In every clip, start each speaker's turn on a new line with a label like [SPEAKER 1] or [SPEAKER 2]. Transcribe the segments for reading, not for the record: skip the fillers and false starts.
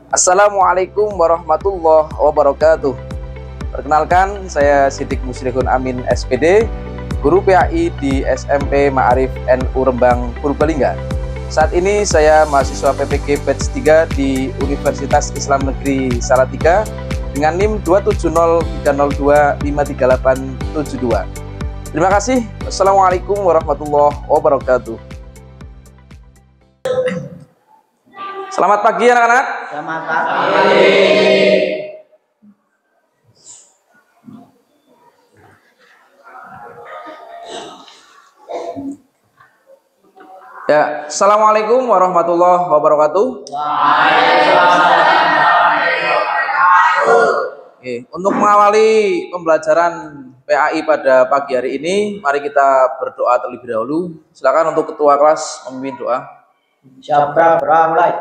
[SPEAKER 1] Assalamualaikum warahmatullahi wabarakatuh. Perkenalkan, saya Siddiq Musyrikun Amin SPD, Guru PAI di SMP Ma'arif NU Rembang Purbalingga. Saat ini saya mahasiswa PPG Batch 3 di Universitas Islam Negeri Salatiga dengan NIM 27030253872. Terima kasih. Assalamualaikum warahmatullahi wabarakatuh. Selamat pagi anak-anak.
[SPEAKER 2] Selamat pagi.
[SPEAKER 1] Ya, Assalamualaikum warahmatullahi wabarakatuh. Oke, untuk mengawali pembelajaran PAI pada pagi hari ini, mari kita berdoa terlebih dahulu. Silakan untuk ketua kelas memimpin doa.
[SPEAKER 2] Siapa mulai?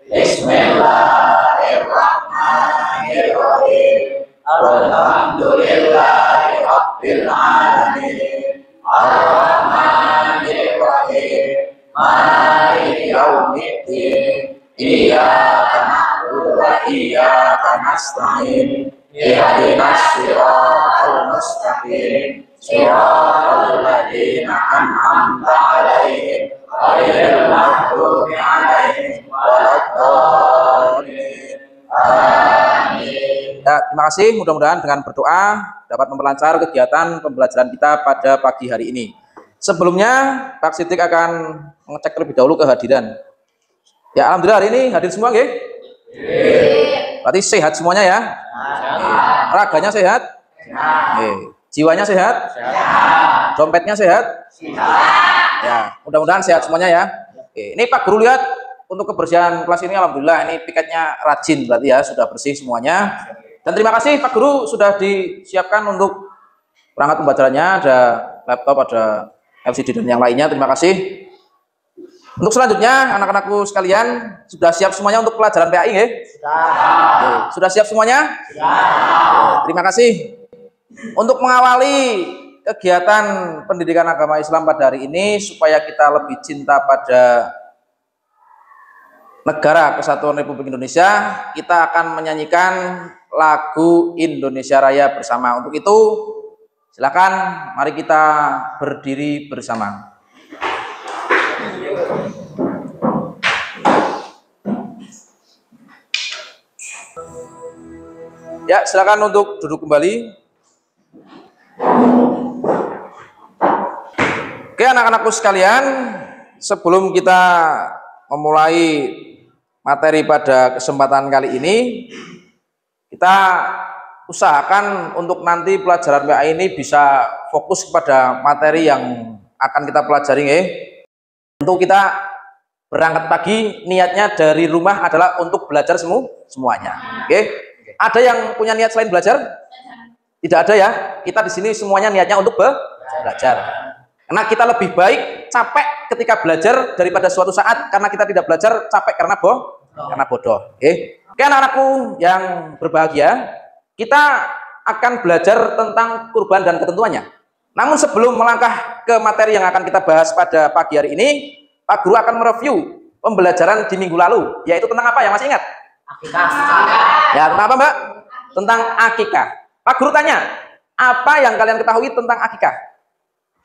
[SPEAKER 2] Bismillahirrahmanirrahim. Alhamdulillahirabbil alamin. Arrahmanirrahim. Maliki yaumiddin. Iyyaka na'budu wa iyyaka nasta'in. Ihdinas siratal mustaqim. Siratal ladzina an'amta 'alaihim ghairil maghdubi 'alaihim waladdallin. Amin.
[SPEAKER 1] Ya, terima kasih. Mudah-mudahan dengan berdoa dapat memperlancar kegiatan pembelajaran kita pada pagi hari ini. Sebelumnya, Pak Siddiq akan mengecek terlebih dahulu kehadiran. Ya, alhamdulillah hari ini hadir semua, nggih? Berarti sehat semuanya ya? Raganya sehat? Jiwanya sehat? Dompetnya sehat? Ya, mudah-mudahan sehat semuanya ya. Oke, ini Pak Guru lihat untuk kebersihan kelas ini alhamdulillah ini piketnya rajin berarti ya, sudah bersih semuanya. Dan terima kasih Pak Guru sudah disiapkan untuk perangkat pembelajarannya, ada laptop, ada LCD dan yang lainnya. Terima kasih. Untuk selanjutnya anak-anakku sekalian sudah siap semuanya untuk pelajaran PAI nggih? Sudah siap semuanya? Terima kasih. Untuk mengawali kegiatan pendidikan agama Islam pada hari ini supaya kita lebih cinta pada Negara Kesatuan Republik Indonesia, kita akan menyanyikan lagu Indonesia Raya bersama. Untuk itu, silakan mari kita berdiri bersama. Ya, silakan untuk duduk kembali. Oke, anak-anakku sekalian, sebelum kita memulai materi pada kesempatan kali ini, kita usahakan untuk nanti pelajaran PAI ini bisa fokus kepada materi yang akan kita pelajari nggih. Untuk kita berangkat pagi, niatnya dari rumah adalah untuk belajar semuanya. Oke. Ada yang punya niat selain belajar? Tidak ada ya. Kita di sini semuanya niatnya untuk belajar. Karena kita lebih baik capek ketika belajar daripada suatu saat karena kita tidak belajar capek karena bodoh. Oke. Oke, anak-anakku yang berbahagia, kita akan belajar tentang kurban dan ketentuannya. Namun sebelum melangkah ke materi yang akan kita bahas pada pagi hari ini, Pak Guru akan mereview pembelajaran di minggu lalu, yaitu tentang apa yang masih ingat?
[SPEAKER 2] Akikah.
[SPEAKER 1] Ya, tentang apa, Mbak? Tentang akikah. Pak Guru tanya, apa yang kalian ketahui tentang akikah?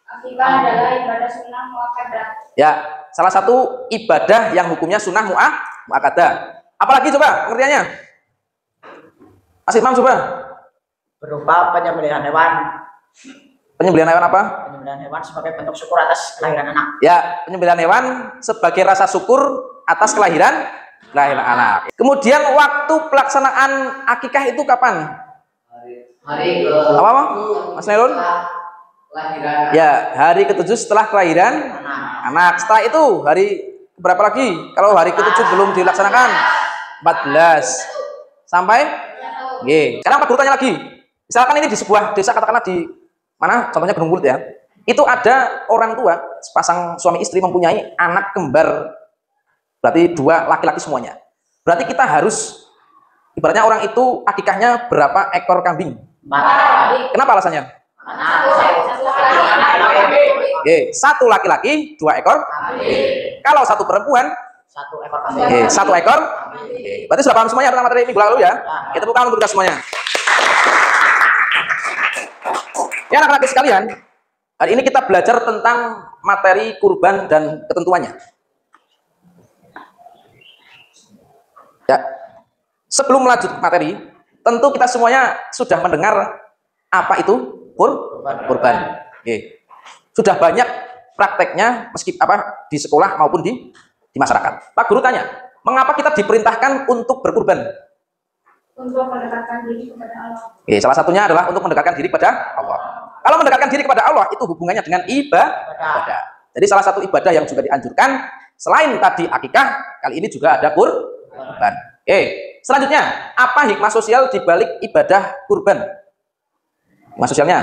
[SPEAKER 3] Akikah adalah ibadah sunnah muakkadah.
[SPEAKER 1] Ya, salah satu ibadah yang hukumnya sunnah muakkadah. Apalagi coba pengertiannya? Mas Imam coba.
[SPEAKER 2] Berupa penyembelihan hewan.
[SPEAKER 1] Penyembelihan hewan apa?
[SPEAKER 2] Penyembelihan hewan sebagai bentuk syukur atas kelahiran anak.
[SPEAKER 1] Ya, penyembelihan hewan sebagai rasa syukur atas kelahiran anak. Kemudian waktu pelaksanaan akikah itu kapan?
[SPEAKER 2] Hari
[SPEAKER 1] Apa? Mas Nelun?
[SPEAKER 2] kelahiran
[SPEAKER 1] Ya, hari ke-7 setelah kelahiran anak. Setelah itu hari berapa lagi? Kalau hari ke-7 belum dilaksanakan 14 sampai Sekarang Pak Guru tanya lagi. Misalkan ini di sebuah desa, katakanlah di mana? Contohnya Gunung Bulut ya. Itu ada orang tua, sepasang suami istri mempunyai anak kembar. Berarti 2 laki-laki semuanya. Berarti kita harus ibaratnya orang itu akikahnya berapa ekor kambing?
[SPEAKER 2] Kenapa
[SPEAKER 1] Kenapa alasannya? Satu laki-laki, 2 ekor. Kalau satu perempuan,
[SPEAKER 2] 1 ekor kambing.
[SPEAKER 1] 1 ekor. Berarti sudah paham semuanya tentang materi minggu lalu ya? Kita tepuk tangan untuk kita semuanya. Ya anak-anak sekalian, hari ini kita belajar tentang materi kurban dan ketentuannya. Ya, sebelum melanjut materi, tentu kita semuanya sudah mendengar apa itu kurban. Sudah banyak prakteknya meski di sekolah maupun di masyarakat. Pak Guru tanya, mengapa kita diperintahkan untuk berkurban?
[SPEAKER 3] Untuk mendekatkan diri kepada Allah.
[SPEAKER 1] Salah satunya adalah untuk mendekatkan diri kepada Allah. Kalau mendekatkan diri kepada Allah itu hubungannya dengan ibadah. Jadi salah satu ibadah yang juga dianjurkan selain tadi akikah, kali ini juga ada kurban. Selanjutnya, apa hikmah sosial di balik ibadah kurban? Hikmah sosialnya?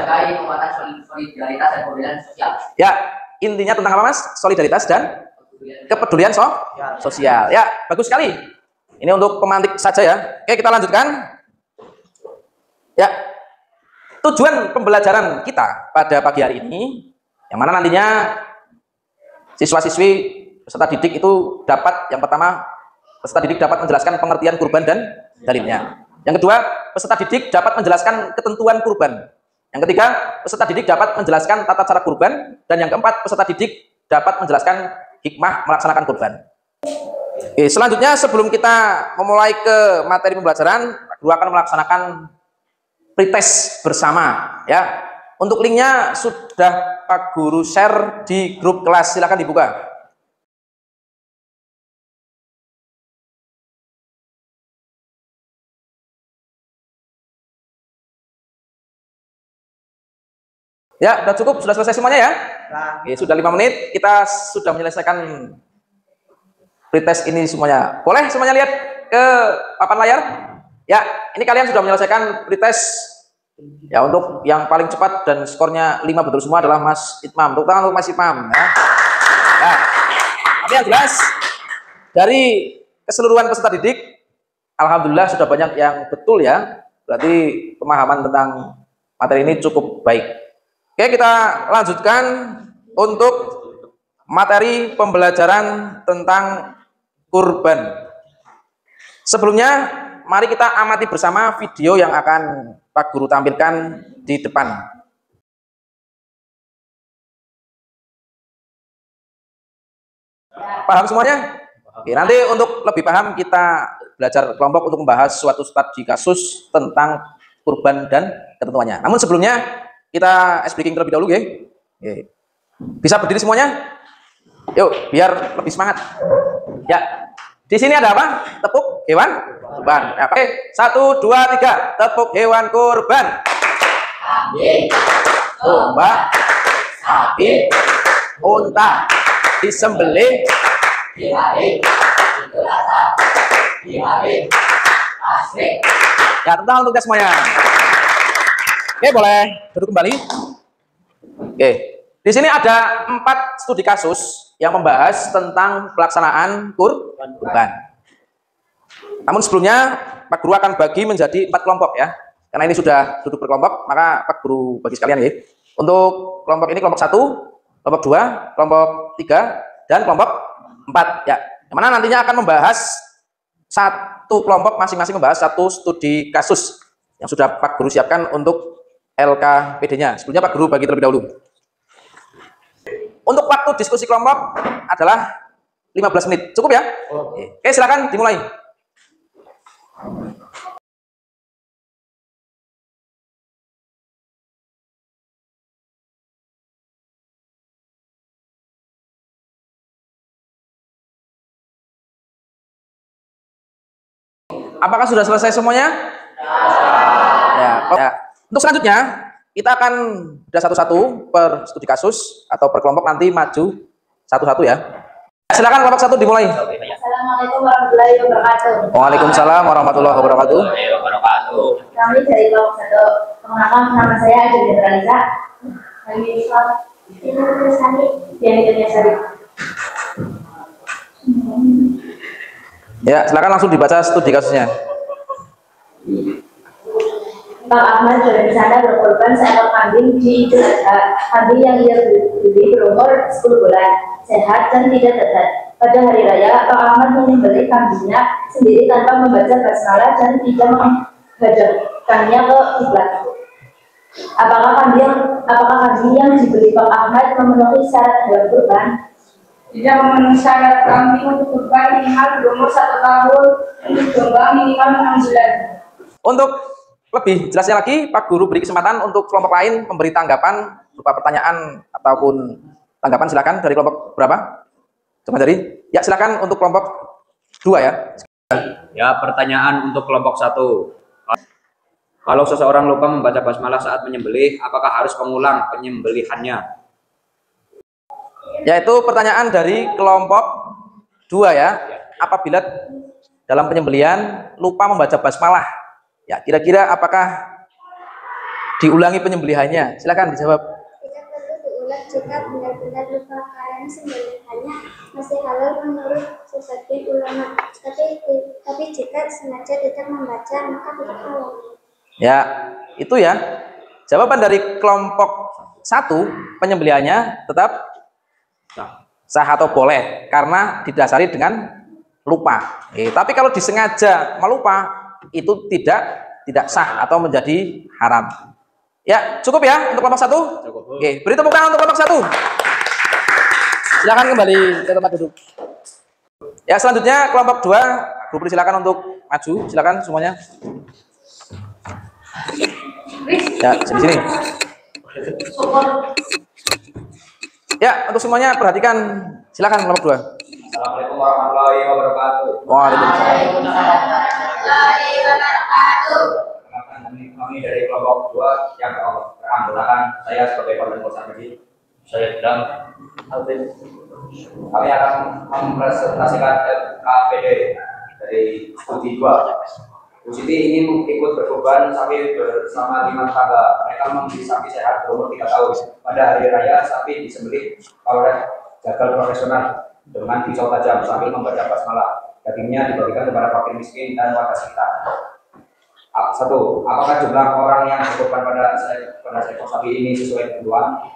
[SPEAKER 2] Solidaritas dan kepedulian sosial.
[SPEAKER 1] Ya, intinya tentang apa Mas? Solidaritas dan kepedulian sosial. Ya, bagus sekali. Ini untuk pemantik saja ya. Kita lanjutkan. Ya, tujuan pembelajaran kita pada pagi hari ini, yang mana nantinya siswa-siswi peserta didik itu dapat, yang pertama, peserta didik dapat menjelaskan pengertian kurban dan dalilnya. Yang kedua, peserta didik dapat menjelaskan ketentuan kurban. Yang ketiga, peserta didik dapat menjelaskan tata cara kurban. Dan yang keempat, peserta didik dapat menjelaskan hikmah melaksanakan kurban. Selanjutnya sebelum kita memulai ke materi pembelajaran, Pak Guru akan melaksanakan pretest bersama ya. Untuk linknya sudah Pak Guru share di grup kelas, silakan dibuka. Ya, sudah cukup, sudah selesai semuanya ya. Sudah 5 menit, kita sudah menyelesaikan pretest ini semuanya. Boleh semuanya lihat ke papan layar? Ya, ini kalian sudah menyelesaikan pretest. Ya, untuk yang paling cepat dan skornya 5 betul semua adalah Mas Itmam. Tepuk tangan untuk Mas Itmam. Ya. Tapi yang jelas dari keseluruhan peserta didik, alhamdulillah sudah banyak yang betul ya. Berarti pemahaman tentang materi ini cukup baik. Kita lanjutkan untuk materi pembelajaran tentang kurban. Sebelumnya, mari kita amati bersama video yang akan Pak Guru tampilkan di depan. Paham semuanya? Nanti untuk lebih paham kita belajar kelompok untuk membahas suatu studi kasus tentang kurban dan ketentuannya. Namun sebelumnya kita ice breaking terlebih dahulu ya. Bisa berdiri semuanya? Yuk, biar lebih semangat. Ya. Di sini ada apa? Tepuk hewan kurban. Oke, 1 2 3. Tepuk hewan kurban. Kambing, domba, sapi, unta disembelih di hari Idul Adha. Di hari asri. Ya, tentang untuk kita semuanya. Oke, boleh duduk kembali. Oke, di sini ada 4 studi kasus yang membahas tentang pelaksanaan kurban. Namun sebelumnya Pak Guru akan bagi menjadi 4 kelompok ya. Karena ini sudah duduk berkelompok, maka Pak Guru bagi sekalian ya. Untuk kelompok ini kelompok 1, kelompok 2, kelompok 3, dan kelompok 4 ya. Yang mana nantinya akan membahas satu kelompok masing-masing membahas satu studi kasus yang sudah Pak Guru siapkan untuk LKPD-nya. Sebelumnya Pak Guru bagi terlebih dahulu. Untuk waktu diskusi kelompok adalah 15 menit. Cukup ya? Oke, silakan dimulai. Apakah sudah selesai semuanya? Ya. Untuk selanjutnya, kita akan sudah satu-satu per studi kasus atau per kelompok nanti maju satu-satu ya. Silakan kelompok 1 dimulai.
[SPEAKER 3] Assalamualaikum warahmatullahi wabarakatuh.
[SPEAKER 1] Waalaikumsalam warahmatullahi wabarakatuh.
[SPEAKER 3] Kami dari kelompok 1. Perkenalkan, nama saya Ajeng Debralisa. Kami Islam.
[SPEAKER 1] Ya, silakan langsung dibaca studi kasusnya.
[SPEAKER 3] Pak Ahmad berencana berkorban seekor kambing di Idul Adha. Kambing yang ia beli berumur 10 bulan, sehat dan tidak tetat. Pada hari raya, Pak Ahmad menyembelih kambingnya sendiri tanpa membaca basmalah dan tidak menghadapkannya ke kiblat. Apakah kambing yang dibeli Pak Ahmad memenuhi syarat hewan kurban?
[SPEAKER 4] Tidak memenuhi syarat. Kambing untuk kurban minimal berumur 1 tahun, untuk domba minimal 6 bulan.
[SPEAKER 1] Untuk lebih jelasnya lagi, Pak Guru beri kesempatan untuk kelompok lain memberi tanggapan berupa pertanyaan ataupun tanggapan. Silakan dari kelompok berapa? Coba dari. Ya, silakan untuk kelompok 2 ya.
[SPEAKER 5] Ya, pertanyaan untuk kelompok 1. Kalau seseorang lupa membaca basmalah saat menyembelih, apakah harus mengulang penyembelihannya?
[SPEAKER 1] Yaitu pertanyaan dari kelompok 2 ya. Apabila dalam penyembelihan lupa membaca basmalah, ya kira-kira apakah diulangi penyembelihannya? Silakan dijawab.
[SPEAKER 6] Tidak perlu diulang jika benar-benar lupa, karena sembelihannya masih halal menurut sebagian ulama. Tapi jika sengaja tidak membaca, maka tidak halal.
[SPEAKER 1] Ya, itu ya. Jawaban dari kelompok 1, penyembelihannya tetap sah atau boleh karena didasari dengan lupa. Tapi kalau disengaja melupa itu tidak sah atau menjadi haram. Ya, cukup ya untuk kelompok 1.
[SPEAKER 5] Cukup.
[SPEAKER 1] Oke, beri tepuk tangan untuk kelompok 1. Silakan kembali ke tempat duduk. Ya, selanjutnya kelompok 2, Guru silakan untuk maju, silakan semuanya. Ya, sini. Ya, untuk semuanya perhatikan, silakan kelompok 2.
[SPEAKER 5] Assalamualaikum warahmatullahi wabarakatuh. Kami dari kelompok 2 yang beranggotakan saya sebagai koordinator strategi. Saya bilang kami akan mempresentasikan KPD dari studi 2. Bu Siti ingin ikut berkorban sapi bersama 5 tetangga. Mereka membeli sapi sehat berumur 3 tahun. Pada hari raya, sapi disembelih oleh jagal profesional dengan pisau tajam sambil membaca basmalah. Dagingnya dibagikan kepada fakir miskin dan warga sekitar. 1. Apakah jumlah orang yang berkorban pada seekor sapi ini sesuai ketentuan?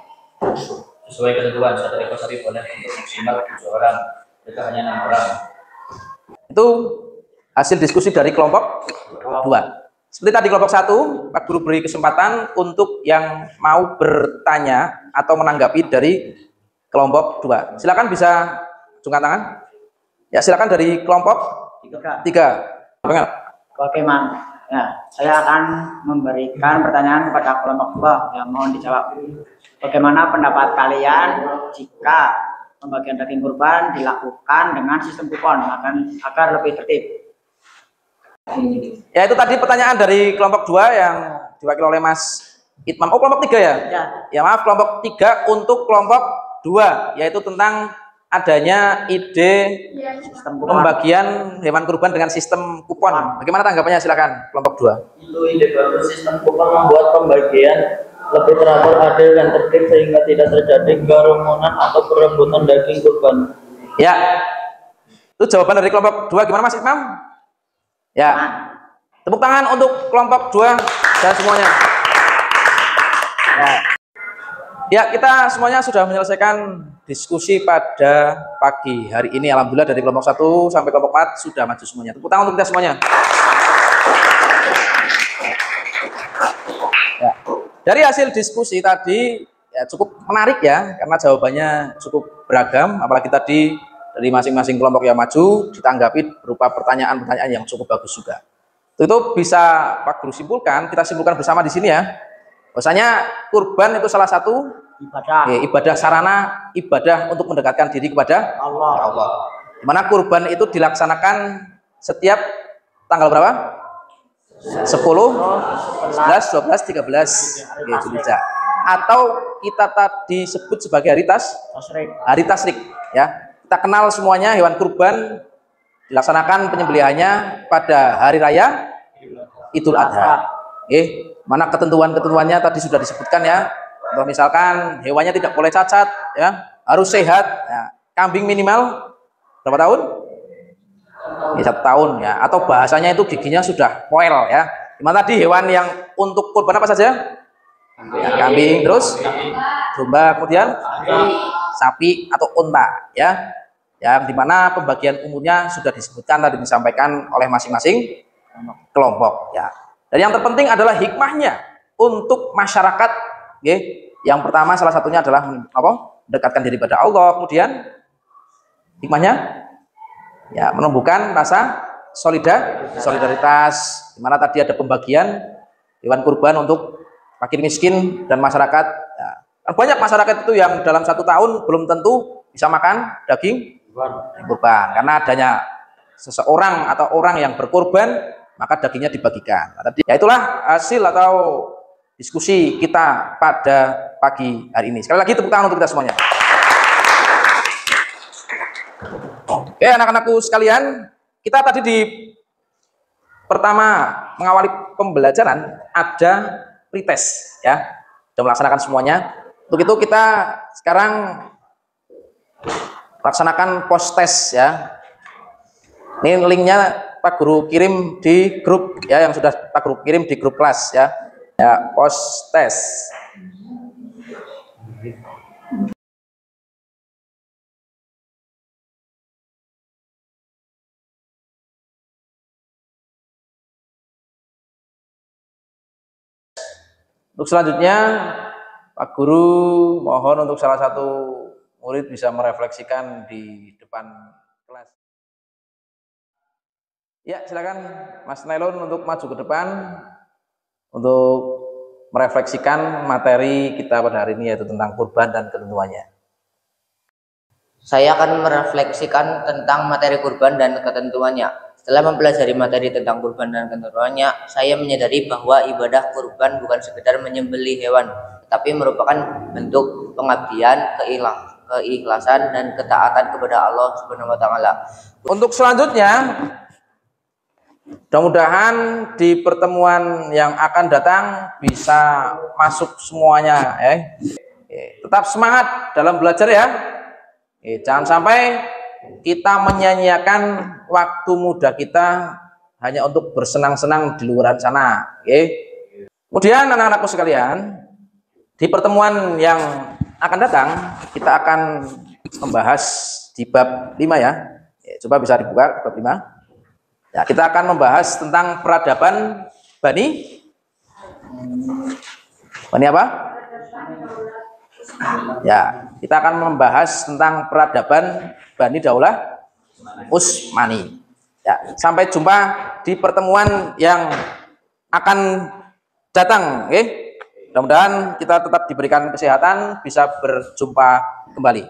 [SPEAKER 5] Sesuai ketentuan, 1 ekor sapi boleh untuk maksimal 7 orang. Jika hanya 6 orang.
[SPEAKER 1] Itu hasil diskusi dari kelompok 2. Seperti tadi kelompok 1, Pak Guru beri kesempatan untuk yang mau bertanya atau menanggapi dari kelompok 2. Silakan bisa jungkat tangan. Ya, silakan dari kelompok 3.
[SPEAKER 7] Bagaimana? Ya, saya akan memberikan pertanyaan kepada kelompok 2 yang mohon dijawab. Bagaimana pendapat kalian jika pembagian daging kurban dilakukan dengan sistem kupon agar lebih tertib?
[SPEAKER 1] Ya, itu tadi pertanyaan dari kelompok 2 yang diwakili oleh Mas Itmam. Oh, kelompok 3 ya? Ya, maaf, kelompok 3 untuk kelompok 2, yaitu tentang adanya ide pembagian hewan kurban dengan sistem kupon. Bagaimana tanggapannya? Silakan kelompok 2.
[SPEAKER 8] Itu ide baru sistem kupon membuat pembagian lebih teratur, adil dan tertib sehingga tidak terjadi kerumunan atau perebutan daging kurban.
[SPEAKER 1] Ya, itu jawaban dari kelompok 2. Gimana Mas Imam? Ya, tepuk tangan untuk kelompok 2 dan semuanya. Ya, kita semuanya sudah menyelesaikan diskusi pada pagi hari ini. Alhamdulillah dari kelompok 1 sampai kelompok 4 sudah maju semuanya. Tepuk tangan untuk kita semuanya. Ya. Dari hasil diskusi tadi ya cukup menarik ya, karena jawabannya cukup beragam. Apalagi tadi dari masing-masing kelompok yang maju ditanggapi berupa pertanyaan-pertanyaan yang cukup bagus juga. Itu bisa Pak Guru simpulkan, kita simpulkan bersama di sini ya. Bahwasanya kurban itu salah satu ibadah sarana ibadah untuk mendekatkan diri kepada Allah. Di mana kurban itu dilaksanakan setiap tanggal berapa? 10, 11, 12, 13 Zulhijjah. Atau kita tadi sebut sebagai hari tasrik ya. Kita kenal semuanya hewan kurban dilaksanakan penyembelihannya pada hari raya Idul Adha. Mana ketentuan-ketentuannya tadi sudah disebutkan ya. Kalau misalkan hewannya tidak boleh cacat ya, harus sehat ya. Kambing minimal berapa tahun? 1 tahun ya, atau bahasanya itu giginya sudah poel ya. Gimana tadi hewan yang untuk kurban apa saja? Ya, kambing, terus domba, kemudian sapi atau unta, ya. Yang dimana pembagian umurnya sudah disebutkan tadi, disampaikan oleh masing-masing kelompok, ya. Dan yang terpenting adalah hikmahnya untuk masyarakat, ya. Yang pertama salah satunya adalah apa? Mendekatkan diri pada Allah, kemudian hikmahnya ya menumbuhkan rasa solidaritas, dimana tadi ada pembagian hewan kurban untuk fakir miskin dan masyarakat. Ya. Banyak masyarakat itu yang dalam 1 tahun belum tentu bisa makan daging kurban, karena adanya seseorang atau orang yang berkorban, maka dagingnya dibagikan. Nah, tadi, ya itulah hasil atau diskusi kita pada pagi hari ini. Sekali lagi tepuk tangan untuk kita semuanya. Oke, anak-anakku sekalian, kita tadi di pertama mengawali pembelajaran ada pretest, ya, sudah melaksanakan semuanya. Untuk itu kita sekarang laksanakan post test, ya. Ini linknya Pak Guru kirim di grup, ya, yang sudah Pak Guru kirim di grup kelas, ya. Ya, post test. Untuk selanjutnya, Pak Guru mohon untuk salah satu murid bisa merefleksikan di depan kelas. Ya, silakan Mas Nailon untuk maju ke depan untuk merefleksikan materi kita pada hari ini, yaitu tentang kurban dan ketentuannya.
[SPEAKER 2] Saya akan merefleksikan tentang materi kurban dan ketentuannya. Setelah mempelajari materi tentang kurban dan ketentuannya, saya menyadari bahwa ibadah kurban bukan sekedar menyembelih hewan, tetapi merupakan bentuk pengabdian, keikhlasan dan ketaatan kepada Allah Subhanahu wa taala.
[SPEAKER 1] Untuk selanjutnya, mudah-mudahan di pertemuan yang akan datang bisa masuk semuanya, ya. Tetap semangat dalam belajar, ya. Jangan sampai kita menyanyiakan waktu muda kita hanya untuk bersenang-senang di luar sana. Kemudian anak-anakku sekalian, di pertemuan yang akan datang kita akan membahas di bab 5, ya. Coba bisa dibuka bab 5. Ya, kita akan membahas tentang peradaban Bani apa? Ya, kita akan membahas tentang peradaban Bani Daulah Utsmani. Ya, sampai jumpa di pertemuan yang akan datang, oke? Mudah-mudahan kita tetap diberikan kesehatan, bisa berjumpa kembali.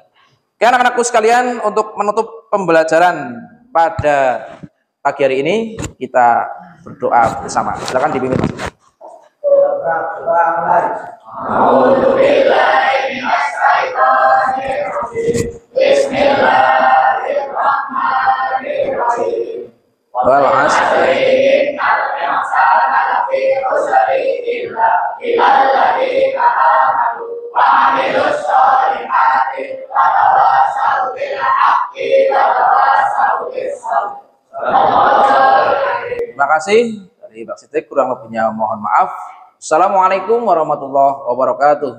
[SPEAKER 1] Oke, anak-anakku sekalian, untuk menutup pembelajaran pada pagi hari ini kita berdoa bersama. Silakan dipimpin Mas. Terima kasih dari Pak Sidik, kurang lebihnya mohon maaf. Assalamualaikum warahmatullahi wabarakatuh.